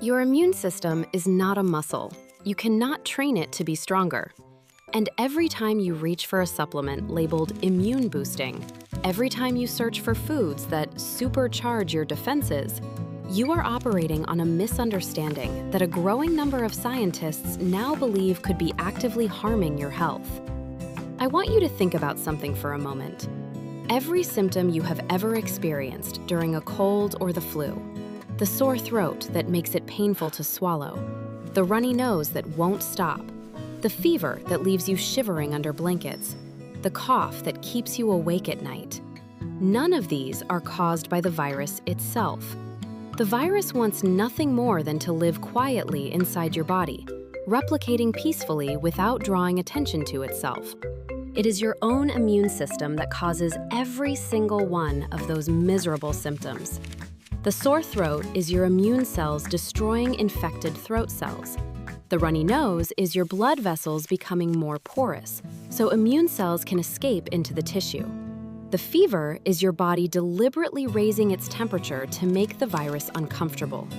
Your immune system is not a muscle. You cannot train it to be stronger. And every time you reach for a supplement labeled immune boosting, every time you search for foods that supercharge your defenses, you are operating on a misunderstanding that a growing number of scientists now believe could be actively harming your health. I want you to think about something for a moment. Every symptom you have ever experienced during a cold or the flu, the sore throat that makes it painful to swallow, the runny nose that won't stop, the fever that leaves you shivering under blankets, the cough that keeps you awake at night. None of these are caused by the virus itself. The virus wants nothing more than to live quietly inside your body, replicating peacefully without drawing attention to itself. It is your own immune system that causes every single one of those miserable symptoms. The sore throat is your immune cells destroying infected throat cells. The runny nose is your blood vessels becoming more porous, so immune cells can escape into the tissue. The fever is your body deliberately raising its temperature to make the virus uncomfortable.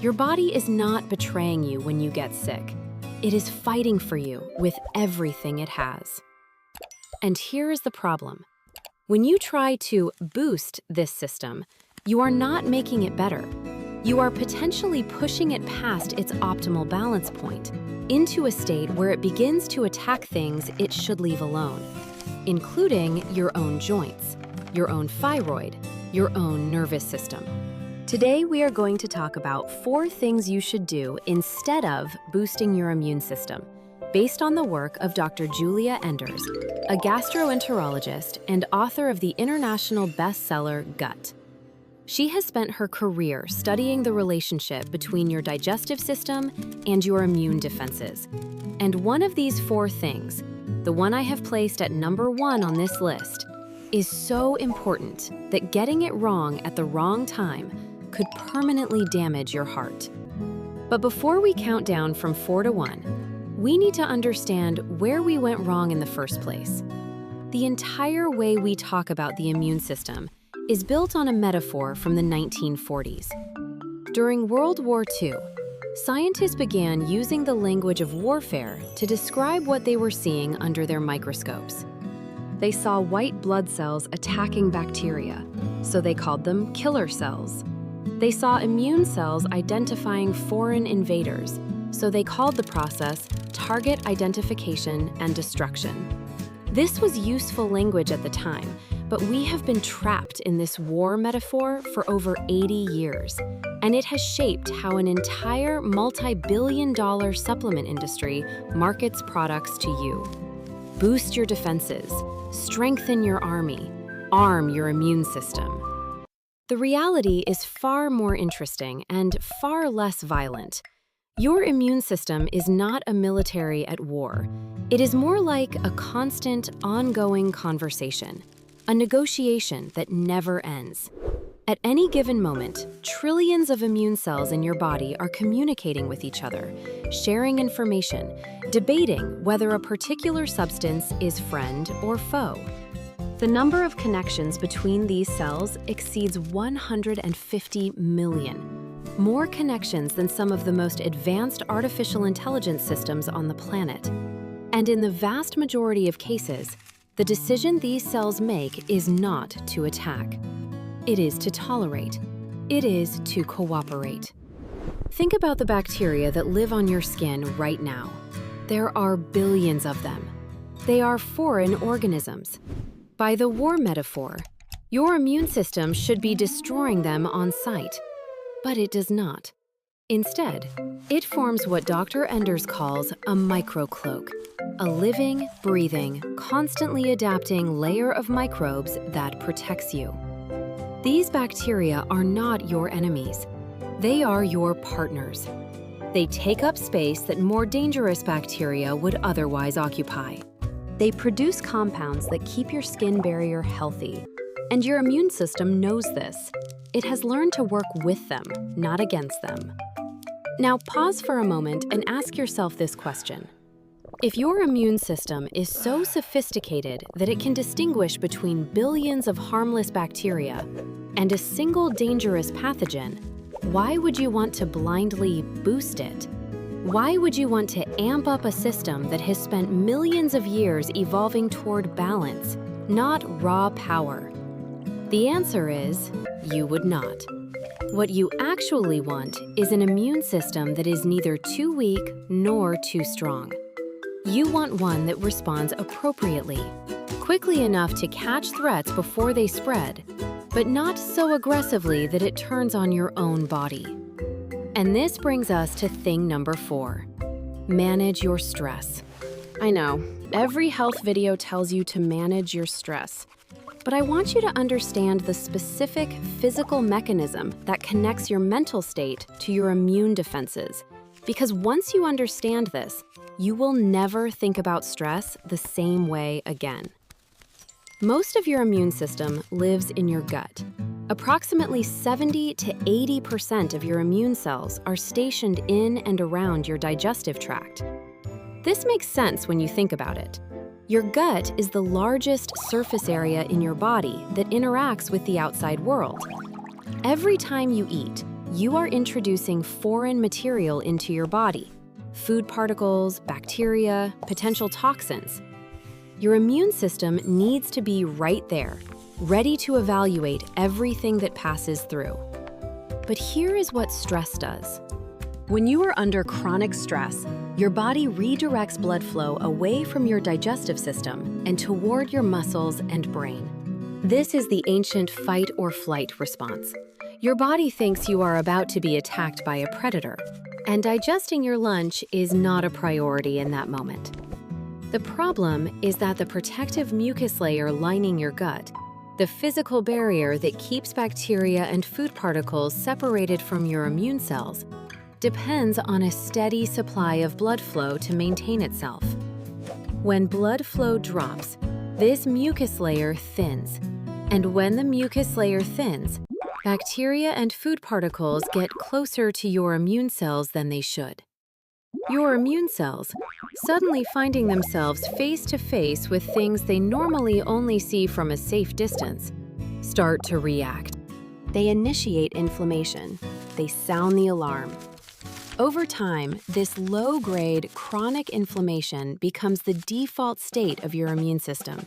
Your body is not betraying you when you get sick. It is fighting for you with everything it has. And here is the problem. When you try to boost this system, you are not making it better. You are potentially pushing it past its optimal balance point, into a state where it begins to attack things it should leave alone, including your own joints, your own thyroid, your own nervous system. Today, we are going to talk about 4 things you should do instead of boosting your immune system, based on the work of Dr. Giulia Enders, a gastroenterologist and author of the international bestseller Gut. She has spent her career studying the relationship between your digestive system and your immune defenses. And one of these 4 things, the one I have placed at number 1 on this list, is so important that getting it wrong at the wrong time could permanently damage your heart. But before we count down from 4 to 1, we need to understand where we went wrong in the first place. The entire way we talk about the immune system is built on a metaphor from the 1940s. During World War II, scientists began using the language of warfare to describe what they were seeing under their microscopes. They saw white blood cells attacking bacteria, so they called them killer cells. They saw immune cells identifying foreign invaders, so they called the process target identification and destruction. This was useful language at the time, but we have been trapped in this war metaphor for over 80 years, and it has shaped how an entire multi-billion-dollar supplement industry markets products to you. Boost your defenses, strengthen your army, arm your immune system. The reality is far more interesting and far less violent. Your immune system is not a military at war. It is more like a constant, ongoing conversation, a negotiation that never ends. At any given moment, trillions of immune cells in your body are communicating with each other, sharing information, debating whether a particular substance is friend or foe. The number of connections between these cells exceeds 150 million. More connections than some of the most advanced artificial intelligence systems on the planet. And in the vast majority of cases, the decision these cells make is not to attack. It is to tolerate. It is to cooperate. Think about the bacteria that live on your skin right now. There are billions of them. They are foreign organisms. By the war metaphor, your immune system should be destroying them on sight. But it does not. Instead, it forms what Dr. Enders calls a microcloak, a living, breathing, constantly adapting layer of microbes that protects you. These bacteria are not your enemies. They are your partners. They take up space that more dangerous bacteria would otherwise occupy. They produce compounds that keep your skin barrier healthy, and your immune system knows this. It has learned to work with them, not against them. Now pause for a moment and ask yourself this question. If your immune system is so sophisticated that it can distinguish between billions of harmless bacteria and a single dangerous pathogen, Why would you want to blindly boost it? Why would you want to amp up a system that has spent millions of years evolving toward balance, not raw power? The answer is, you would not. What you actually want is an immune system that is neither too weak nor too strong. You want one that responds appropriately, quickly enough to catch threats before they spread, but not so aggressively that it turns on your own body. And this brings us to thing number 4. Manage your stress. I know, every health video tells you to manage your stress, but I want you to understand the specific physical mechanism that connects your mental state to your immune defenses. Because once you understand this, you will never think about stress the same way again. Most of your immune system lives in your gut. Approximately 70 to 80% of your immune cells are stationed in and around your digestive tract. This makes sense when you think about it. Your gut is the largest surface area in your body that interacts with the outside world. Every time you eat, you are introducing foreign material into your body: food particles, bacteria, potential toxins. Your immune system needs to be right there, ready to evaluate everything that passes through. But here is what stress does. When you are under chronic stress, your body redirects blood flow away from your digestive system and toward your muscles and brain. This is the ancient fight or flight response. Your body thinks you are about to be attacked by a predator, and digesting your lunch is not a priority in that moment. The problem is that the protective mucus layer lining your gut, the physical barrier that keeps bacteria and food particles separated from your immune cells, depends on a steady supply of blood flow to maintain itself. When blood flow drops, this mucus layer thins, and when the mucus layer thins, bacteria and food particles get closer to your immune cells than they should. Your immune cells, suddenly finding themselves face to face with things they normally only see from a safe distance, start to react. They initiate inflammation. They sound the alarm. Over time, this low-grade chronic inflammation becomes the default state of your immune system.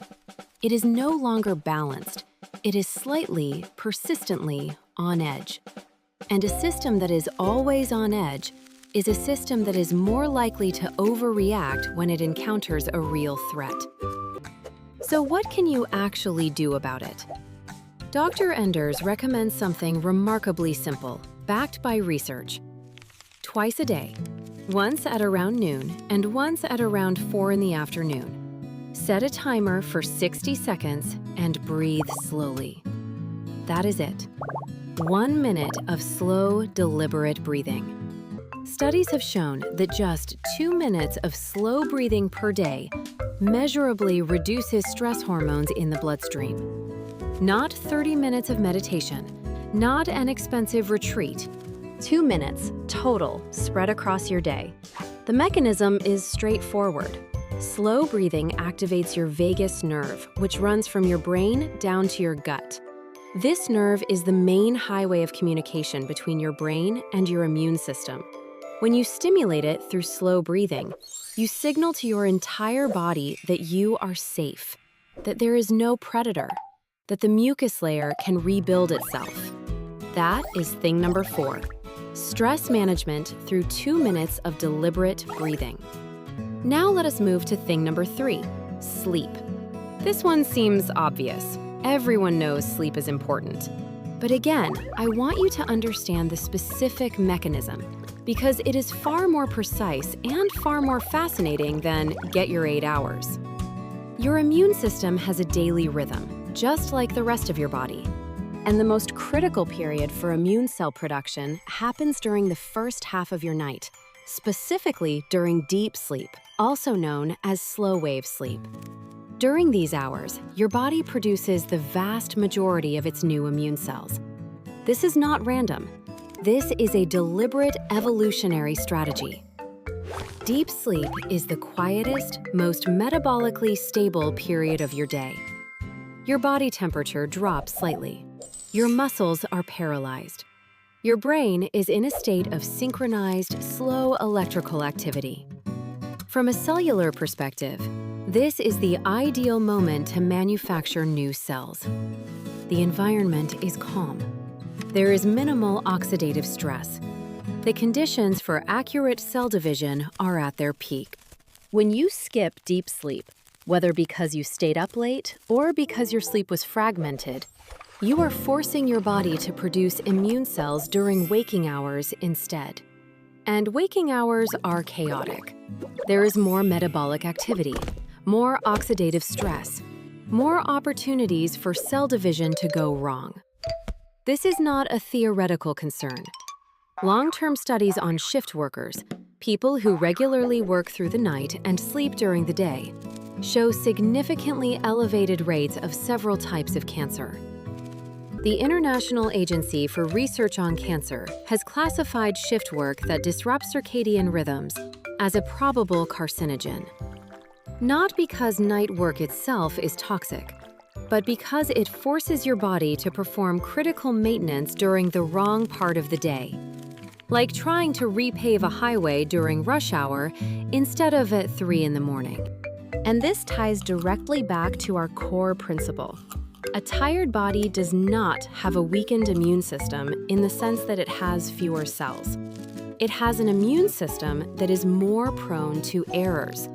It is no longer balanced. It is slightly, persistently on edge. And a system that is always on edge is a system that is more likely to overreact when it encounters a real threat. So what can you actually do about it? Dr. Enders recommends something remarkably simple, backed by research. Twice a day, once at around noon and once at around 4 in the afternoon. Set a timer for 60 seconds and breathe slowly. That is it. 1 minute of slow, deliberate breathing. Studies have shown that just 2 minutes of slow breathing per day measurably reduces stress hormones in the bloodstream. Not 30 minutes of meditation, not an expensive retreat. 2 minutes total spread across your day. The mechanism is straightforward. Slow breathing activates your vagus nerve, which runs from your brain down to your gut. This nerve is the main highway of communication between your brain and your immune system. When you stimulate it through slow breathing, you signal to your entire body that you are safe, that there is no predator, that the mucus layer can rebuild itself. That is thing number 4. Stress management through 2 minutes of deliberate breathing. Now let us move to thing number 3, sleep. This one seems obvious. Everyone knows sleep is important. But again, I want you to understand the specific mechanism, because it is far more precise and far more fascinating than get your 8 hours. Your immune system has a daily rhythm, just like the rest of your body. And the most critical period for immune cell production happens during the first half of your night, specifically during deep sleep, also known as slow-wave sleep. During these hours, your body produces the vast majority of its new immune cells. This is not random. This is a deliberate evolutionary strategy. Deep sleep is the quietest, most metabolically stable period of your day. Your body temperature drops slightly. Your muscles are paralyzed. Your brain is in a state of synchronized, slow electrical activity. From a cellular perspective, this is the ideal moment to manufacture new cells. The environment is calm. There is minimal oxidative stress. The conditions for accurate cell division are at their peak. When you skip deep sleep, whether because you stayed up late or because your sleep was fragmented, you are forcing your body to produce immune cells during waking hours instead. And waking hours are chaotic. There is more metabolic activity, more oxidative stress, more opportunities for cell division to go wrong. This is not a theoretical concern. Long-term studies on shift workers, people who regularly work through the night and sleep during the day, show significantly elevated rates of several types of cancer. The International Agency for Research on Cancer has classified shift work that disrupts circadian rhythms as a probable carcinogen. Not because night work itself is toxic, but because it forces your body to perform critical maintenance during the wrong part of the day, like trying to repave a highway during rush hour instead of at 3 in the morning. And this ties directly back to our core principle. A tired body does not have a weakened immune system in the sense that it has fewer cells. It has an immune system that is more prone to errors,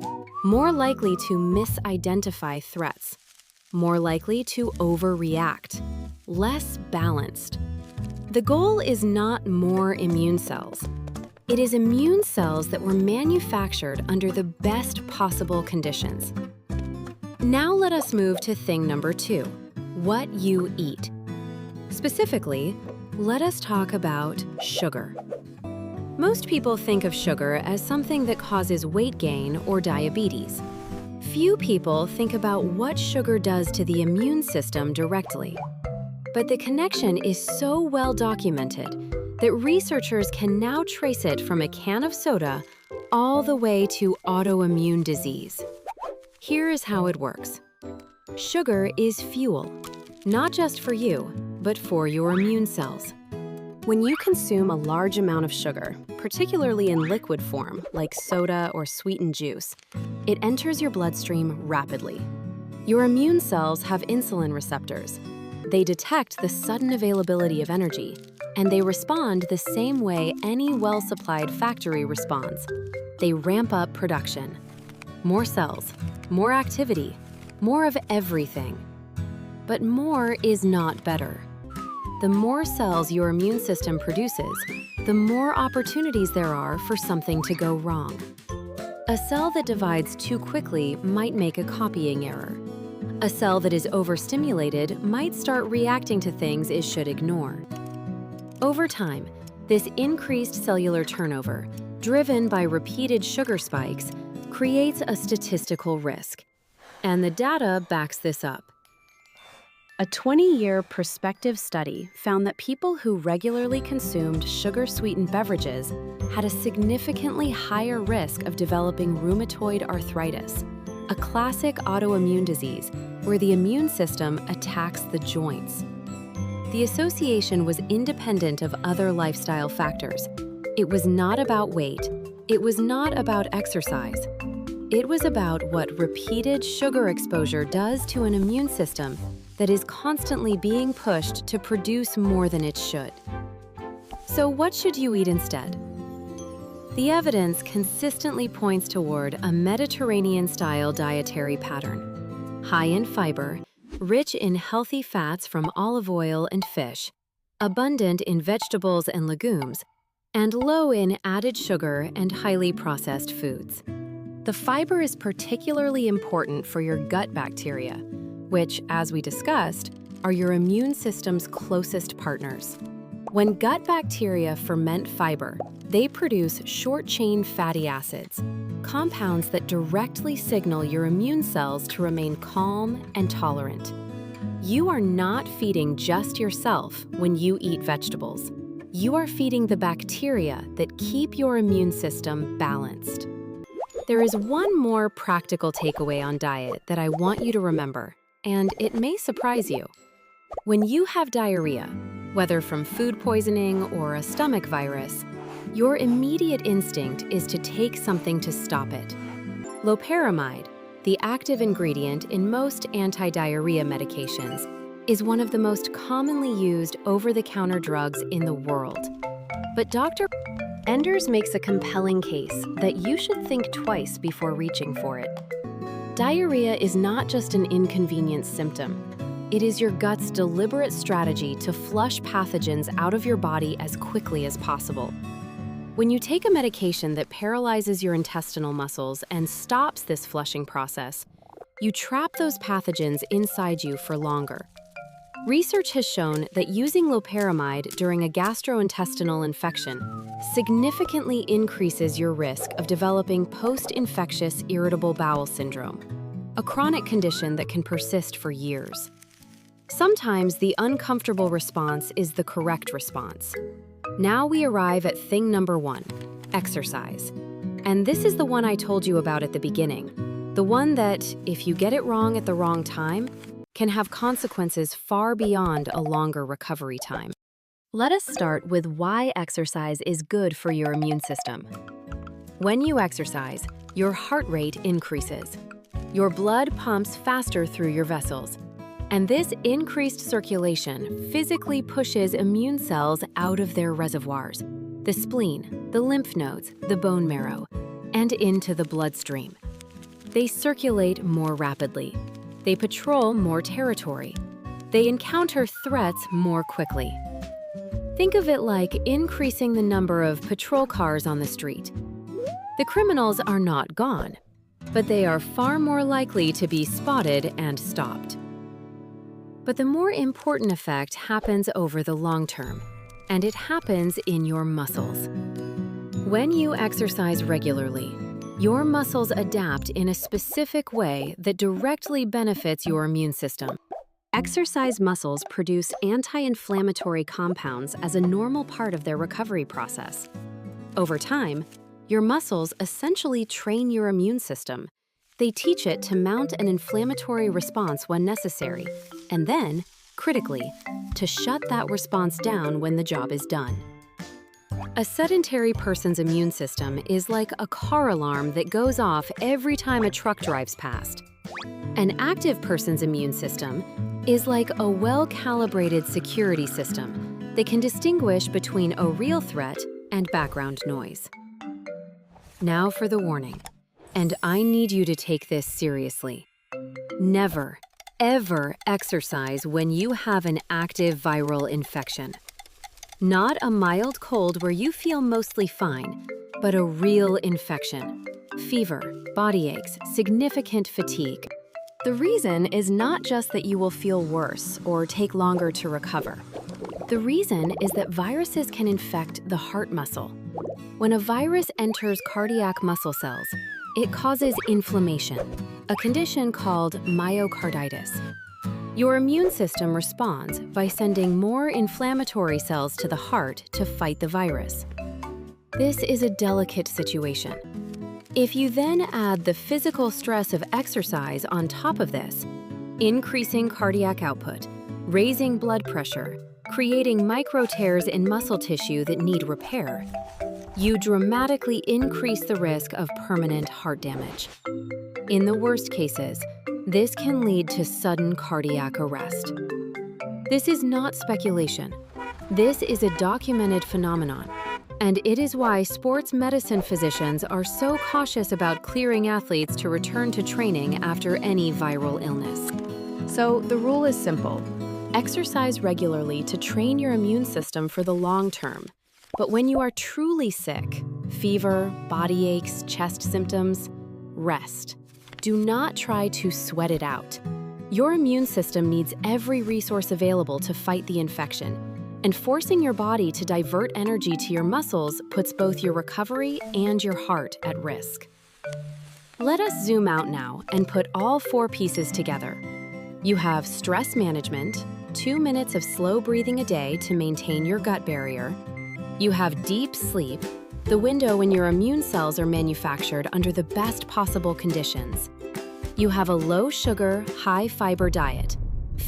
more likely to misidentify threats, more likely to overreact, less balanced. The goal is not more immune cells. It is immune cells that were manufactured under the best possible conditions. Now let us move to thing number 2. What you eat. Specifically, let us talk about sugar. Most people think of sugar as something that causes weight gain or diabetes. Few people think about what sugar does to the immune system directly. But the connection is so well documented that researchers can now trace it from a can of soda all the way to autoimmune disease. Here is how it works. Sugar is fuel, not just for you, but for your immune cells. When you consume a large amount of sugar, particularly in liquid form, like soda or sweetened juice, it enters your bloodstream rapidly. Your immune cells have insulin receptors. They detect the sudden availability of energy, and they respond the same way any well-supplied factory responds. They ramp up production. More cells, more activity, more of everything. But more is not better. The more cells your immune system produces, the more opportunities there are for something to go wrong. A cell that divides too quickly might make a copying error. A cell that is overstimulated might start reacting to things it should ignore. Over time, this increased cellular turnover, driven by repeated sugar spikes, creates a statistical risk. And the data backs this up. A 20-year prospective study found that people who regularly consumed sugar-sweetened beverages had a significantly higher risk of developing rheumatoid arthritis, a classic autoimmune disease where the immune system attacks the joints. The association was independent of other lifestyle factors. It was not about weight. It was not about exercise. It was about what repeated sugar exposure does to an immune system that is constantly being pushed to produce more than it should. So what should you eat instead? The evidence consistently points toward a Mediterranean-style dietary pattern. High in fiber, rich in healthy fats from olive oil and fish, abundant in vegetables and legumes, and low in added sugar and highly processed foods. The fiber is particularly important for your gut bacteria, which, as we discussed, are your immune system's closest partners. When gut bacteria ferment fiber, they produce short-chain fatty acids, compounds that directly signal your immune cells to remain calm and tolerant. You are not feeding just yourself when you eat vegetables. You are feeding the bacteria that keep your immune system balanced. There is one more practical takeaway on diet that I want you to remember, and it may surprise you. When you have diarrhea, Whether from food poisoning or a stomach virus, your immediate instinct is to take something to stop it. Loperamide, the active ingredient in most anti-diarrhea medications, is one of the most commonly used over-the-counter drugs in the world. But Dr. Enders makes a compelling case that you should think twice before reaching for it. Diarrhea is not just an inconvenient symptom. It is your gut's deliberate strategy to flush pathogens out of your body as quickly as possible. When you take a medication that paralyzes your intestinal muscles and stops this flushing process, you trap those pathogens inside you for longer. Research has shown that using loperamide during a gastrointestinal infection significantly increases your risk of developing post-infectious irritable bowel syndrome, a chronic condition that can persist for years. Sometimes the uncomfortable response is the correct response. Now we arrive at thing number 1, exercise. And this is the one I told you about at the beginning. The one that, if you get it wrong at the wrong time, can have consequences far beyond a longer recovery time. Let us start with why exercise is good for your immune system. When you exercise, your heart rate increases. Your blood pumps faster through your vessels. And this increased circulation physically pushes immune cells out of their reservoirs, the spleen, the lymph nodes, the bone marrow, and into the bloodstream. They circulate more rapidly. They patrol more territory. They encounter threats more quickly. Think of it like increasing the number of patrol cars on the street. The criminals are not gone, but they are far more likely to be spotted and stopped. But the more important effect happens over the long term, and it happens in your muscles. When you exercise regularly, your muscles adapt in a specific way that directly benefits your immune system. Exercise muscles produce anti-inflammatory compounds as a normal part of their recovery process. Over time, your muscles essentially train your immune system. They teach it to mount an inflammatory response when necessary, and then, critically, to shut that response down when the job is done. A sedentary person's immune system is like a car alarm that goes off every time a truck drives past. An active person's immune system is like a well-calibrated security system that can distinguish between a real threat and background noise. Now for the warning, and I need you to take this seriously. Never, ever exercise when you have an active viral infection. Not a mild cold where you feel mostly fine, but a real infection. Fever, body aches, significant fatigue. The reason is not just that you will feel worse or take longer to recover. The reason is that viruses can infect the heart muscle. When a virus enters cardiac muscle cells, it causes inflammation, a condition called myocarditis. Your immune system responds by sending more inflammatory cells to the heart to fight the virus. This is a delicate situation. If you then add the physical stress of exercise on top of this, increasing cardiac output, raising blood pressure, creating micro tears in muscle tissue that need repair, you dramatically increase the risk of permanent heart damage. In the worst cases, this can lead to sudden cardiac arrest. This is not speculation. This is a documented phenomenon, and it is why sports medicine physicians are so cautious about clearing athletes to return to training after any viral illness. So the rule is simple. Exercise regularly to train your immune system for the long term. But when you are truly sick, fever, body aches, chest symptoms, rest. Do not try to sweat it out. Your immune system needs every resource available to fight the infection, and forcing your body to divert energy to your muscles puts both your recovery and your heart at risk. Let us zoom out now and put all 4 pieces together. You have stress management, 2 minutes of slow breathing a day to maintain your gut barrier. You have deep sleep, the window when your immune cells are manufactured under the best possible conditions. You have a low-sugar, high-fiber diet,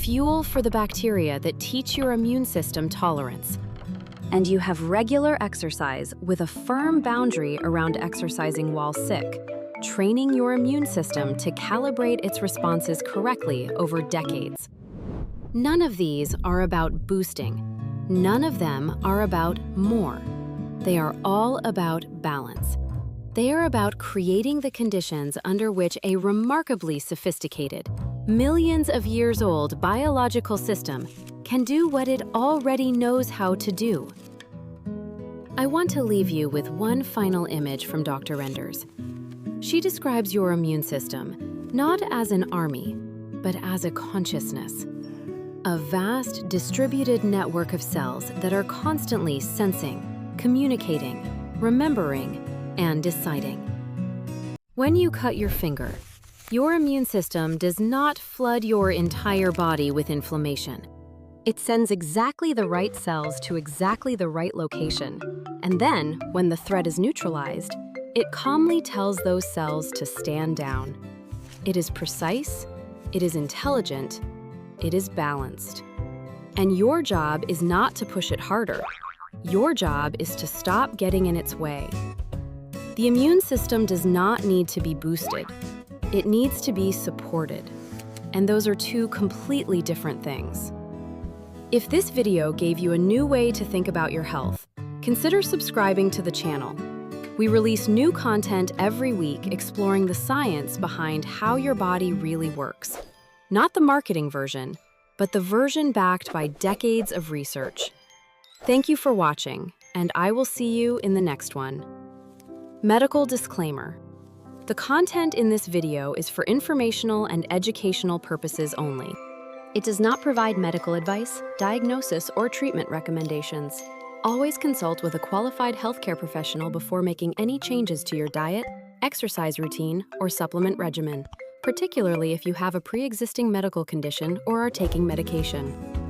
fuel for the bacteria that teach your immune system tolerance. And you have regular exercise with a firm boundary around exercising while sick, training your immune system to calibrate its responses correctly over decades. None of these are about boosting. None of them are about more. They are all about balance. They are about creating the conditions under which a remarkably sophisticated, millions of years old biological system can do what it already knows how to do. I want to leave you with one final image from Dr. Enders. She describes your immune system not as an army, but as a consciousness. A vast, distributed network of cells that are constantly sensing, communicating, remembering, and deciding. When you cut your finger, your immune system does not flood your entire body with inflammation. It sends exactly the right cells to exactly the right location, and then, when the threat is neutralized, it calmly tells those cells to stand down. It is precise, it is intelligent, it is balanced. And your job is not to push it harder. Your job is to stop getting in its way. The immune system does not need to be boosted. It needs to be supported. And those are two completely different things. If this video gave you a new way to think about your health, consider subscribing to the channel. We release new content every week exploring the science behind how your body really works. Not the marketing version, but the version backed by decades of research. Thank you for watching, and I will see you in the next one. Medical disclaimer. The content in this video is for informational and educational purposes only. It does not provide medical advice, diagnosis, or treatment recommendations. Always consult with a qualified healthcare professional before making any changes to your diet, exercise routine, or supplement regimen, particularly if you have a pre-existing medical condition or are taking medication.